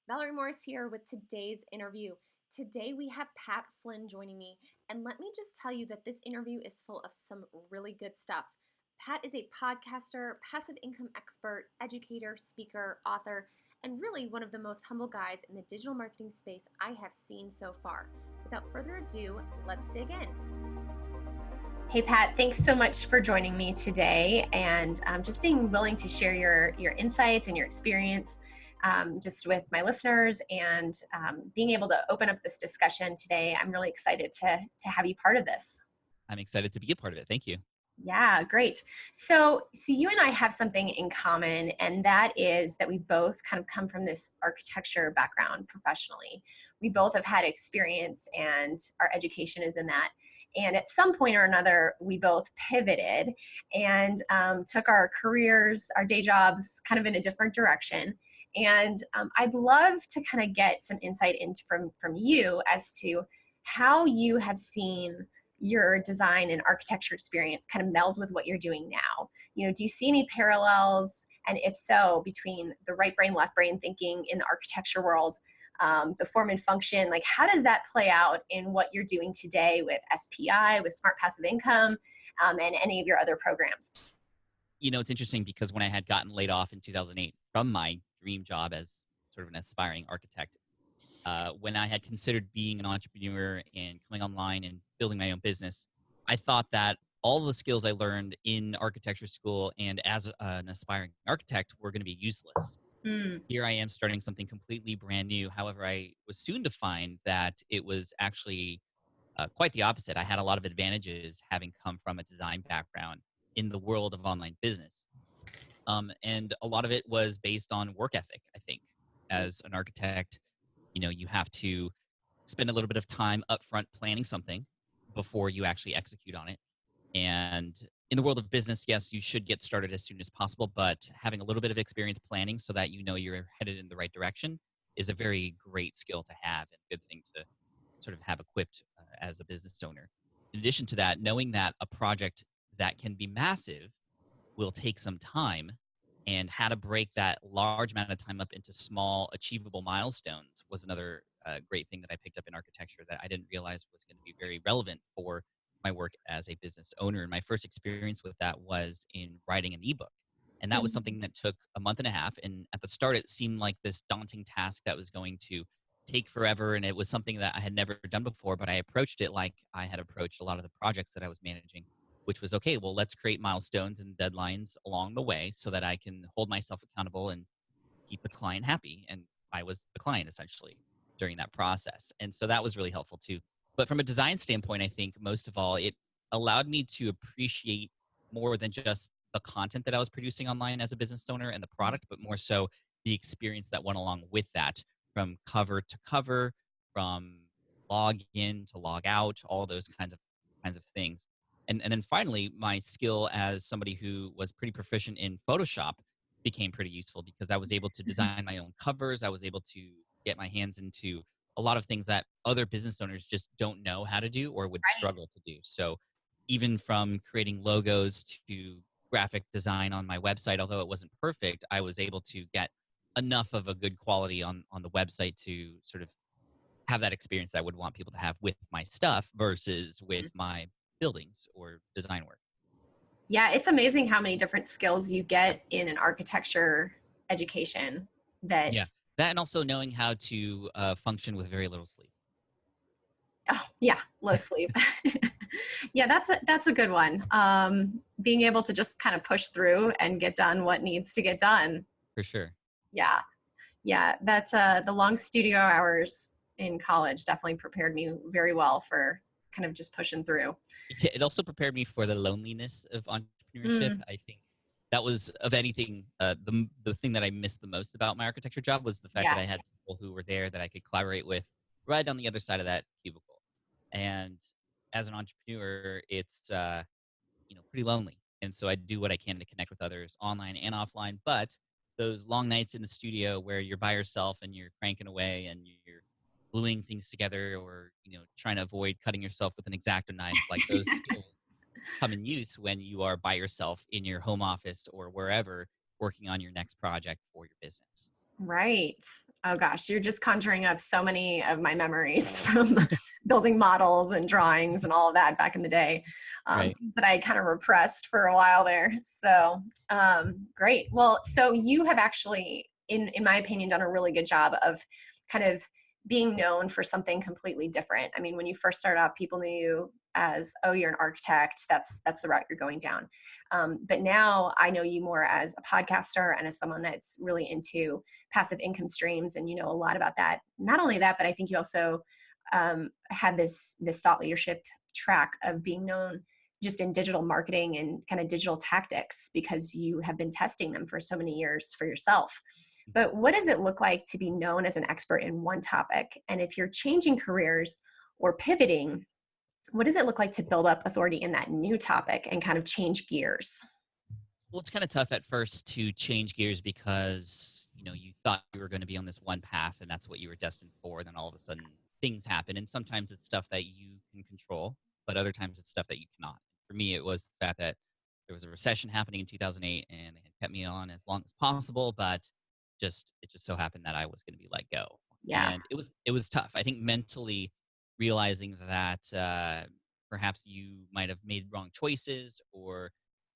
Valerie Morris here with today's interview. Today we have Pat Flynn joining me, and let me just tell you that this interview is full of some really good stuff. Pat is a podcaster, passive income expert, educator, speaker, author, and really one of the most humble guys in the digital marketing space I have seen so far. Without further ado, let's dig in. Hey, Pat, thanks so much for joining me today and just being willing to share your insights and your experience just with my listeners and being able to open up this discussion today. I'm really excited to have you part of this. I'm excited to be a part of it. Thank you. Yeah, great. So you and I have something in common, and that is that we both kind of come from this architecture background professionally. We both have had experience, and our education is in that. And at some point or another, we both pivoted and took our careers, our day jobs, kind of in a different direction. And I'd love to kind of get some insight into from you as to how you have seen your design and architecture experience kind of meld with what you're doing now. Do you see any parallels? And if so, between the right brain, left brain thinking in the architecture world, the form and function, like how does that play out in what you're doing today with SPI, with Smart Passive Income, and any of your other programs? It's interesting because when I had gotten laid off in 2008 from my dream job as sort of an aspiring architect, when I had considered being an entrepreneur and coming online and building my own business, I thought that all the skills I learned in architecture school and as an aspiring architect were going to be useless. Here I am starting something completely brand new. However, I was soon to find that it was actually quite the opposite. I had a lot of advantages having come from a design background in the world of online business. And a lot of it was based on work ethic, I think. As an architect, you have to spend a little bit of time upfront planning something before you actually execute on it. And in the world of business, yes, you should get started as soon as possible, but having a little bit of experience planning so that you know you're headed in the right direction is a very great skill to have and a good thing to sort of have equipped as a business owner. In addition to that, knowing that a project that can be massive will take some time and how to break that large amount of time up into small achievable milestones was another great thing that I picked up in architecture that I didn't realize was going to be very relevant for my work as a business owner. And my first experience with that was in writing an ebook. And that was something that took a month and a half. And at the start, it seemed like this daunting task that was going to take forever. And it was something that I had never done before, but I approached it like I had approached a lot of the projects that I was managing, which was okay, well, let's create milestones and deadlines along the way so that I can hold myself accountable and keep the client happy. And I was the client essentially during that process. And so that was really helpful too. But from a design standpoint, I think most of all, it allowed me to appreciate more than just the content that I was producing online as a business owner and the product, but more so the experience that went along with that, from cover to cover, from log in to log out, all those kinds of things. And then finally, my skill as somebody who was pretty proficient in Photoshop became pretty useful because I was able to design my own covers. I was able to get my hands into a lot of things that other business owners just don't know how to do or would Right. struggle to do. So even from creating logos to graphic design on my website, although it wasn't perfect, I was able to get enough of a good quality on the website to sort of have that experience that I would want people to have with my stuff versus with my buildings or design work. Yeah, it's amazing how many different skills you get in an architecture education that. Yeah. That and also knowing how to function with very little sleep. Oh, yeah, low sleep. Yeah, that's a good one. Being able to just kind of push through and get done what needs to get done. For sure. Yeah, yeah, that's the long studio hours in college definitely prepared me very well for kind of just pushing through. Yeah, it also prepared me for the loneliness of entrepreneurship. Mm, I think that was, of anything, the thing that I missed the most about my architecture job was the fact yeah, that I had people who were there that I could collaborate with right on the other side of that cubicle. And as an entrepreneur, it's pretty lonely. And so I do what I can to connect with others online and offline. But those long nights in the studio where you're by yourself and you're cranking away and you're gluing things together, or trying to avoid cutting yourself with an X-Acto knife, like those skills come in use when you are by yourself in your home office or wherever working on your next project for your business. right. Oh gosh, you're just conjuring up so many of my memories from building models and drawings and all of that back in the day, Right. that I kind of repressed for a while there. So great. Well, so you have actually, in my opinion, done a really good job of kind of being known for something completely different. I mean, when you first started off, people knew you as, oh, you're an architect. That's the route you're going down. But now I know you more as a podcaster and as someone that's really into passive income streams, and you know a lot about that. Not only that, but I think you also had this thought leadership track of being known just in digital marketing and kind of digital tactics because you have been testing them for so many years for yourself. But what does it look like to be known as an expert in one topic? And if you're changing careers or pivoting, what does it look like to build up authority in that new topic and kind of change gears? Well, it's kind of tough at first to change gears because, you thought you were going to be on this one path and that's what you were destined for. Then all of a sudden things happen. And sometimes it's stuff that you can control, but other times it's stuff that you cannot. For me, it was the fact that there was a recession happening in 2008 and they had kept me on as long as possible, but it just so happened that I was going to be let go. Yeah. And it was tough. I think mentally realizing that perhaps you might have made wrong choices or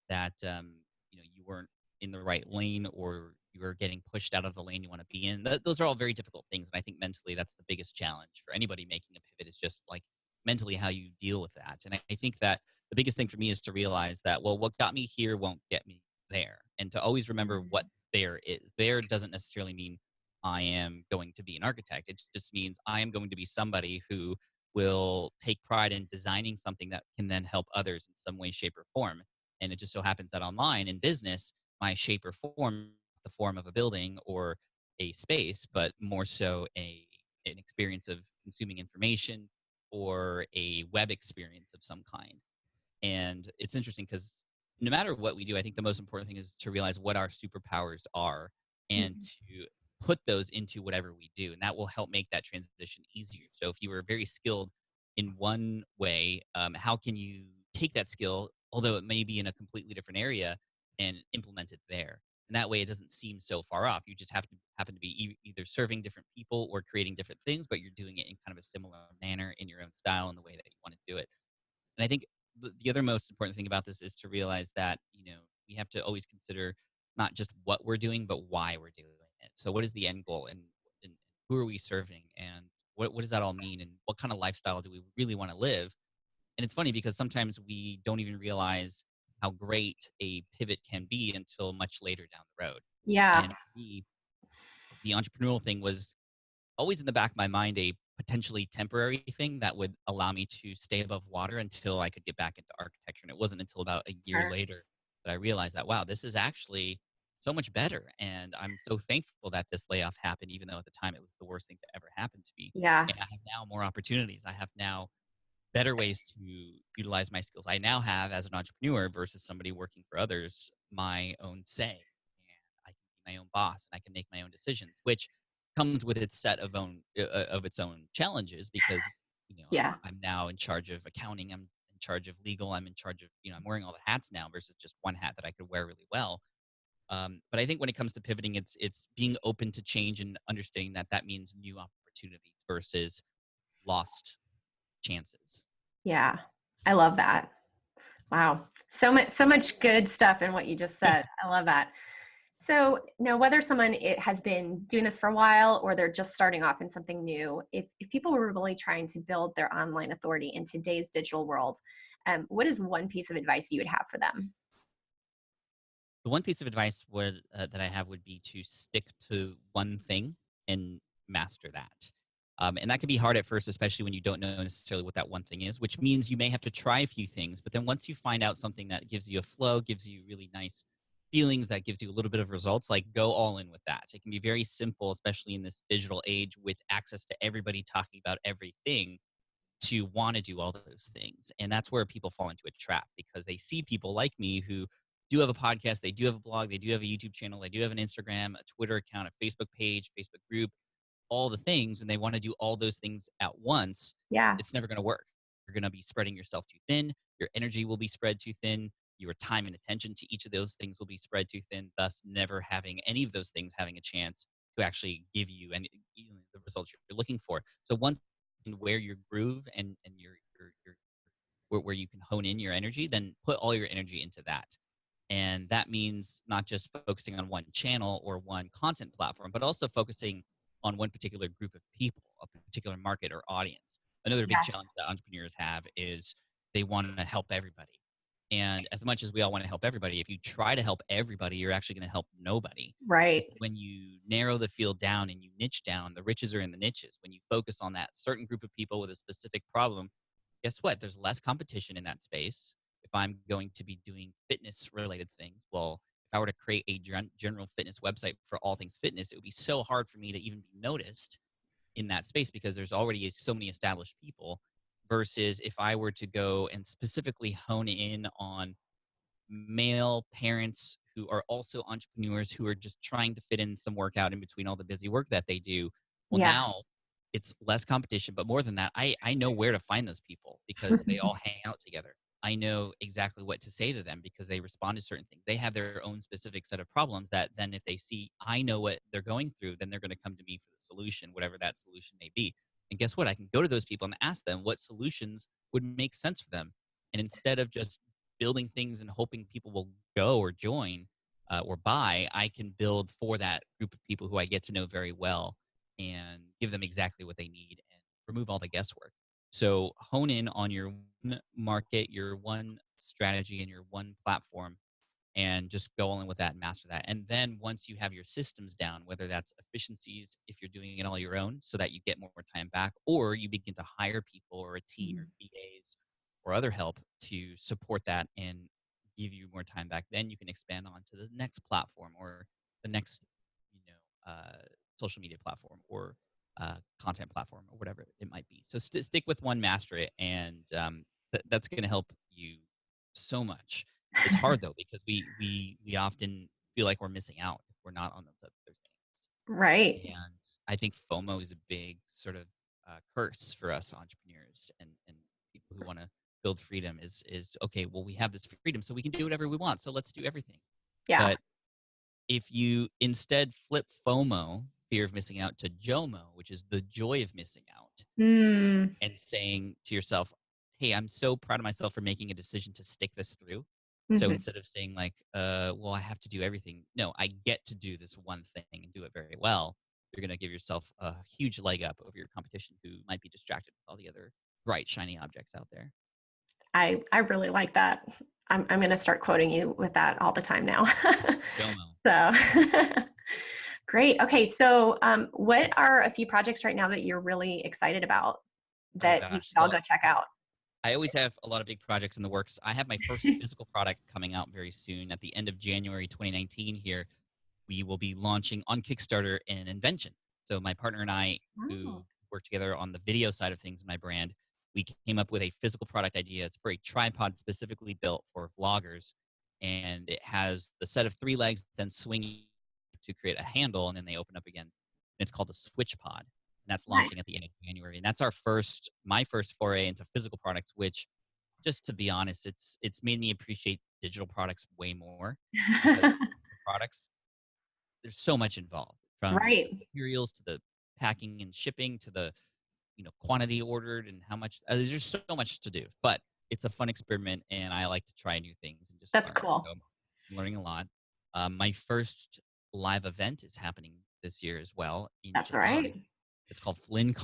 that you weren't in the right lane or you were getting pushed out of the lane you want to be in. Those are all very difficult things, and I think mentally that's the biggest challenge for anybody making a pivot is just like mentally how you deal with that. And I think that the biggest thing for me is to realize that, well, what got me here won't get me there, and to always remember what there is. There doesn't necessarily mean I am going to be an architect. It just means I am going to be somebody who will take pride in designing something that can then help others in some way, shape, or form. And it just so happens that online in business, my shape or form, the form of a building or a space, but more so an experience of consuming information or a web experience of some kind. And it's interesting because no matter what we do, I think the most important thing is to realize what our superpowers are and Mhm. to put those into whatever we do. And that will help make that transition easier. So if you were very skilled in one way, how can you take that skill, although it may be in a completely different area, and implement it there? And that way it doesn't seem so far off. You just have to happen to be either serving different people or creating different things, but you're doing it in kind of a similar manner in your own style and the way that you want to do it. And I think the other most important thing about this is to realize that, we have to always consider not just what we're doing, but why we're doing it. So what is the end goal and who are we serving and what does that all mean and what kind of lifestyle do we really want to live? And it's funny because sometimes we don't even realize how great a pivot can be until much later down the road. Yeah. And for me, the entrepreneurial thing was always in the back of my mind a potentially temporary thing that would allow me to stay above water until I could get back into architecture. And it wasn't until about a year Sure. later that I realized that, wow, this is actually so much better. And I'm so thankful that this layoff happened, even though at the time it was the worst thing to ever happen to me. Yeah. And I have now more opportunities. I have now better ways to utilize my skills. I now have, as an entrepreneur versus somebody working for others, my own say. And I can be my own boss and I can make my own decisions, which comes with its set of its own challenges because Yeah. I'm now in charge of accounting, I'm in charge of legal, I'm in charge of I'm wearing all the hats now versus just one hat that I could wear really well. But I think when it comes to pivoting, it's being open to change and understanding that that means new opportunities versus lost chances. Yeah. I love that. Wow. So much good stuff in what you just said. I love that. So, whether someone has been doing this for a while or they're just starting off in something new, if people were really trying to build their online authority in today's digital world, what is one piece of advice you would have for them? The one piece of advice that I have would be to stick to one thing and master that. And that can be hard at first, especially when you don't know necessarily what that one thing is, which means you may have to try a few things. But then once you find out something that gives you a flow, gives you really nice feelings, that gives you a little bit of results, like go all in with that. It can be very simple, especially in this digital age with access to everybody talking about everything to want to do all those things. And that's where people fall into a trap because they see people like me who do have a podcast, they do have a blog, they do have a YouTube channel, they do have an Instagram, a Twitter account, a Facebook page, Facebook group, all the things, and they want to do all those things at once. Yeah. It's never going to work. You're going to be spreading yourself too thin. Your energy will be spread too thin. Your time and attention to each of those things will be spread too thin, thus never having any of those things having a chance to actually give you and results you're looking for. So once you know where your groove and your where you can hone in your energy, then put all your energy into that. And that means not just focusing on one channel or one content platform, but also focusing on one particular group of people, a particular market or audience. Another big Yeah. challenge that entrepreneurs have is they want to help everybody. And as much as we all want to help everybody, if you try to help everybody, you're actually going to help nobody. Right. When you narrow the field down and you niche down, the riches are in the niches. When you focus on that certain group of people with a specific problem, guess what? There's less competition in that space. If I'm going to be doing fitness related things, well, if I were to create a general fitness website for all things fitness, it would be so hard for me to even be noticed in that space because there's already so many established people versus if I were to go and specifically hone in on male parents who are also entrepreneurs who are just trying to fit in some workout in between all the busy work that they do. Well, Yeah. now it's less competition, but more than that, I know where to find those people because they all hang out together. I know exactly what to say to them because they respond to certain things. They have their own specific set of problems that then if they see I know what they're going through, then they're going to come to me for the solution, whatever that solution may be. And guess what? I can go to those people and ask them what solutions would make sense for them. And instead of just building things and hoping people will go or join or buy, I can build for that group of people who I get to know very well and give them exactly what they need and remove all the guesswork. So hone in on your one market, your one strategy, and your one platform, and just go all in with that and master that. And then once you have your systems down, whether that's efficiencies, if you're doing it all your own so that you get more time back, or you begin to hire people or a team or Mhm. VAs or other help to support that and give you more time back, then you can expand on to the next platform or the next, you know, social media platform or content platform or whatever it might be. So stick with one, master it, and that's going to help you so much. It's hard though because we often feel like we're missing out if we're not on those other things. Right. And I think FOMO is a big sort of curse for us entrepreneurs and people who want to build freedom is okay. Well, we have this freedom, so we can do whatever we want. So let's do everything. Yeah. But if you instead flip FOMO, fear of missing out, to JOMO, which is the joy of missing out, Mm. and saying to yourself, "Hey, I'm so proud of myself for making a decision to stick this through." So Mhm. instead of saying like, well, I have to do everything. No, I get to do this one thing and do it very well. You're going to give yourself a huge leg up over your competition who might be distracted with all the other bright, shiny objects out there. I really like that. I'm gonna start quoting you with that all the time now. JOMO. So great. Okay, so what are a few projects right now that you're really excited about Oh that we gosh. should all So go check out? I always have a lot of big projects in the works. I have my first physical product coming out very soon at the end of January 2019 here. We will be launching on Kickstarter an invention. So my partner and I, who Oh, work together on the video side of things in my brand, we came up with a physical product idea. It's for a tripod specifically built for vloggers, and it has the set of three legs, then swinging to create a handle, and then they open up again. And it's called the Switch Pod, and that's launching nice. at the end of January. And that's my first foray into physical products, which, just to be honest, it's made me appreciate digital products way more because products there's so much involved from the Right. materials to the packing and shipping to the quantity ordered and how much there's just so much to do, but it's a fun experiment and I like to try new things and just That's learn, cool. so I'm learning a lot. My first live event is happening this year as well in That's all July. right. It's called Flynn,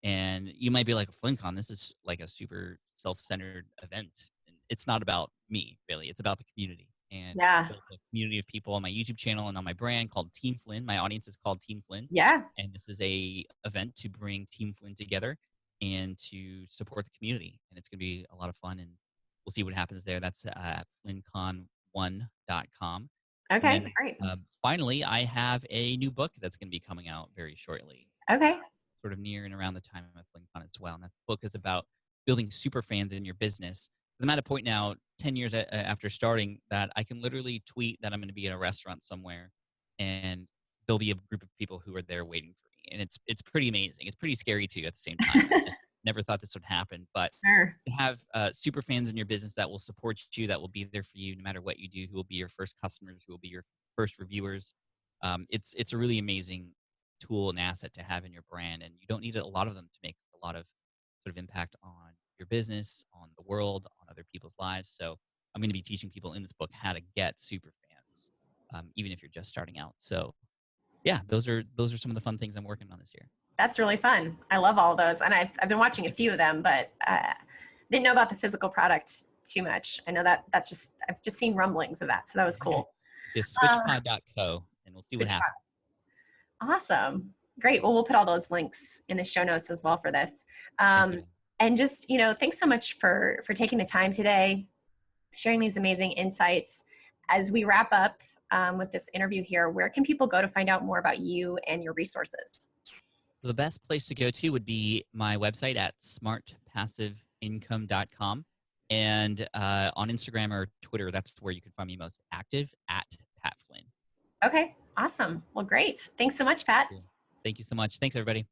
and you might be like, Flynn, this is like a super self-centered event. And it's not about me, really. It's about the community. And I Yeah. built a community of people on my YouTube channel and on my brand called Team Flynn. My audience is called Team Flynn. Yeah. And this is a event to bring Team Flynn together and to support the community. And it's going to be a lot of fun. And we'll see what happens there. That's at flyncon1.com. And Okay. then Great. finally, I have a new book that's going to be coming out very shortly, Okay. sort of near and around the time of FlynnCon as well. And that book is about building super fans in your business. 'Cause I'm at a point now, 10 years after starting, that I can literally tweet that I'm going to be at a restaurant somewhere, and there'll be a group of people who are there waiting for me. And it's pretty amazing. It's pretty scary too at the same time. I just never thought this would happen, but Sure. to have super fans in your business that will support you, that will be there for you no matter what you do, who will be your first customers, who will be your first reviewers. It's a really amazing tool and asset to have in your brand, and you don't need a lot of them to make a lot of sort of impact on your business, on the world, on other people's lives. So I'm going to be teaching people in this book how to get super fans, even if you're just starting out. So yeah, those are some of the fun things I'm working on this year. That's really fun. I love all of those. And I've been watching a few of them, but didn't know about the physical product too much. I know I've just seen rumblings of that. So that was cool. Just Uh, switchpod.co, and we'll see what Switch happens. Awesome. Great. Well, we'll put all those links in the show notes as well for this. Thank you. And just, thanks so much for taking the time today, sharing these amazing insights. As we wrap up with this interview here, where can people go to find out more about you and your resources? So the best place to go to would be my website at smartpassiveincome.com. And on Instagram or Twitter, that's where you can find me most active, at Pat Flynn. Okay, awesome. Well, great. Thanks so much, Pat. Cool. Thank you so much. Thanks, everybody.